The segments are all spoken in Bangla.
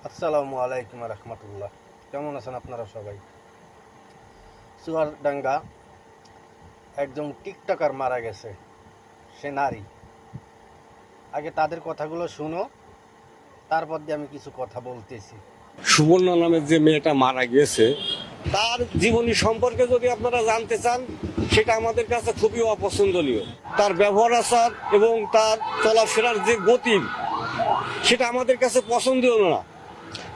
আসসালামু আলাইকুম রহমতুল্লাহ। কেমন আছেন আপনারা সবাই? চুয়াডাঙ্গা একজন টিকটকার মারা গেছে, সে নারী। আগে তাদের কথাগুলো শুনো, তারপর দিয়ে আমি কিছু কথা বলতেছি। সুবর্ণা নামের যে মেয়েটা মারা গিয়েছে, তার জীবনী সম্পর্কে যদি আপনারা জানতে চান, সেটা আমাদের কাছে খুবই অপছন্দনীয়। তার ব্যবহার আচার এবং তার চলাফেরার যে গতি, সেটা আমাদের কাছে পছন্দনীয় না।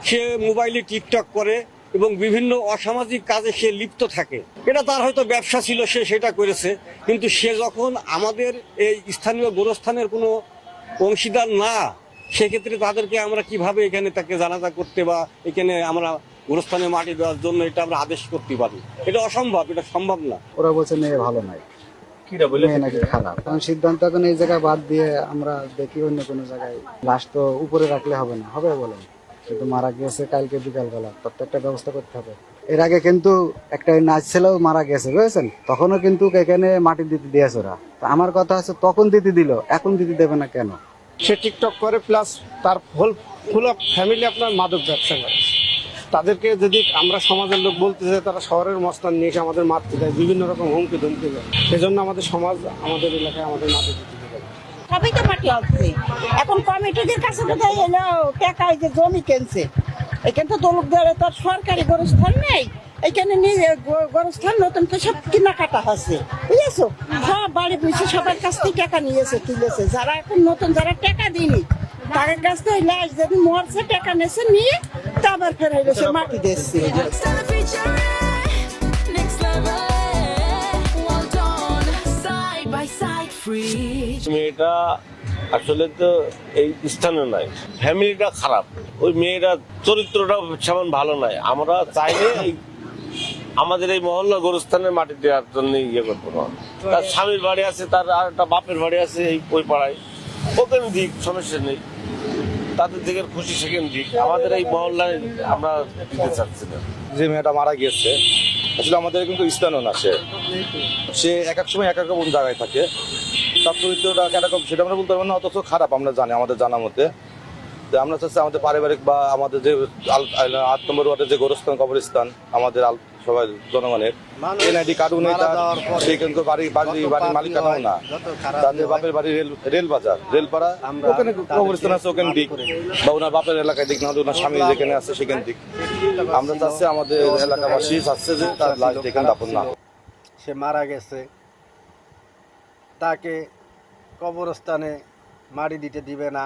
সে মোবাইলে টিকটক করে এবং বিভিন্ন অসামাজিক কাজে সে লিপ্ত থাকে। এটা তার হয়তো ব্যবসা ছিল, সে সেটা করেছে। কিন্তু সে যখন আমাদের এই স্থানীয় গোরস্থানের কোনো অংশীদার না, সেক্ষেত্রে তাদেরকে আমরা কিভাবে এখানে তাকে জানাজা করতে বা এখানে আমরা গোরস্থানে মাটি দেওয়ার জন্য এটা আমরা আদেশ করতে পারি? এটা অসম্ভব, এটা সম্ভব না। ওরা বলছে মেয়ে ভালো নাই, মেয়ে নাকি খারাপ। কারণ সিদ্ধান্ত এখন এই জায়গায় বাদ দিয়ে আমরা দেখি অন্য কোনো জায়গায়। লাশ তো উপরে রাখলে হবে না, হবে বলেন? কিন্তু মারা গিয়েছে কালকে বিকালবেলা, তার তো একটা ব্যবস্থা করতে হবে। এর আগে কিন্তু একটা নাচ ছেলেও মারা গেছে, বুঝেছেন? তখনও কিন্তু এখানে মাটি দিতে দিয়েছে ওরা। তো আমার কথা হচ্ছে, তখন দিতে দিল, এখন দিতে দেবে না কেন? সে টিকটক করে, প্লাস তার ফুল অফ ফ্যামিলি আপনার মাদক ব্যবসা করে। তাদেরকে যদি আমরা সমাজের লোক বলতে চাই, তারা শহরের মস্তান নিয়ে এসে আমাদের মারতে দেয়, বিভিন্ন রকম হুমকি ধমকি দেয়। সেজন্য আমাদের সমাজ, আমাদের এলাকায় আমাদের মাদক দিতে দেয়। সবই তো মাটি আসছে। এখন কমিটিদের কাছে কোথায় এলো টাকায় যে জমি কিনছে, এখানে তো দলুকদের তার সরকারি গোরস্থান নেই। এখানে নিজে গোরস্থান নতুন করে সব কেনাকাটা হচ্ছে, বুঝেছো? সব বাড়ি বুঝছে, সবার কাছ থেকে টাকা নিয়েছে, তুলেছে। যারা এখন নতুন, যারা টাকা দিইনি, তাদের কাছ থেকে লাশ যদি মরছে, টাকা নিয়েছে, নিয়ে তারপর ফের হইলো সে মাটি দিচ্ছে। মেয়েটা আসলে তো এই স্থানে নাই, ফ্যামিলিটা খারাপ, ওই মেয়েটা চরিত্রটা সেমন ভালো নাই। আমরা চাইলে আমাদের এই মহল্লা গোরস্থানের মাটি দেওয়ার জন্য ইয়ে করবো না। তার স্বামীর বাড়ি আছে, তার আর একটা বাপের বাড়ি আছে এই ওই পাড়ায়, ওখানে দিক, সমস্যা নেই। তাদের দিকে খুশি সেখানে দিক, আমাদের এই মহল্লায় আমরা দিতে চাচ্ছি না। যে মেয়েটা মারা গিয়েছে আসলে আমাদের কিন্তু স্থানও না। সে এক এক সময় এক এক রকম জায়গায় থাকে। তার চরিত্রটা কেরকম সেটা আমরা বলতে পারবো না, অথচ খারাপ আমরা জানি, আমাদের জানা মতে। আমরা চাচ্ছি আমাদের পারিবারিক বা আমাদের যে ৮ নম্বর ওয়ার্ডের যে গোরস্থান কবরস্থান আমাদের সবাই জনগণের এনআইডি কার্ড নেই, সে কিন্তু বাড়ির মালিকানাও না। তাদের বাপের বাড়ি রেলপাড়া, ওখানে কবরস্থান আছে, ওখানে দিক, বা ওনার বাপের এলাকায় দিক, না ওনার স্বামী যেখানে আছে সেখানে দিক। আমরা চাচ্ছি, আমাদের এলাকাবাসী চাচ্ছে যে তার লাশ যেখানে দাফন না। সে মারা গেছে, তাকে কবরস্থানে মাটি দিতে দিবে না।